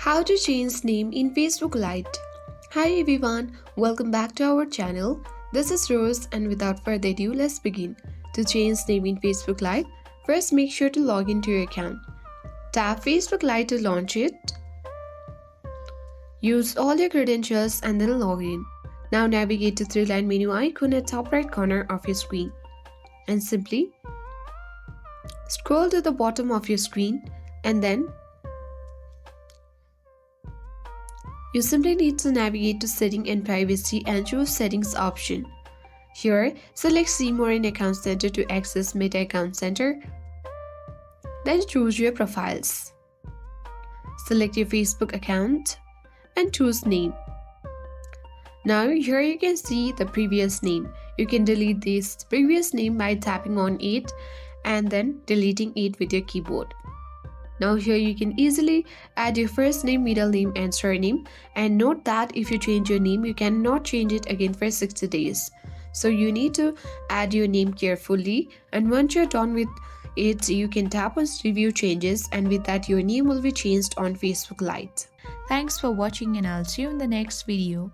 How to change name in Facebook Lite. Hi everyone, welcome back to our channel. This is Rose and without further ado, let's begin. To change name in Facebook Lite, first make sure to log into your account. Tap Facebook Lite to launch it. Use all your credentials and then log in. Now navigate to three-line menu icon at top right corner of your screen and simply scroll to the bottom of your screen and then you simply need to navigate to Setting and Privacy and choose Settings option. Here, select See More in Account Center to access Meta Account Center. Then choose your profiles. Select your Facebook account and choose Name. Now here you can see the previous name. You can delete this previous name by tapping on it and then deleting it with your keyboard. Now here you can easily add your first name, middle name and surname, and note that if you change your name, you cannot change it again for 60 days. So you need to add your name carefully, and once you're done with it, you can tap on review changes, and with that your name will be changed on Facebook Lite. Thanks for watching and I'll see you in the next video.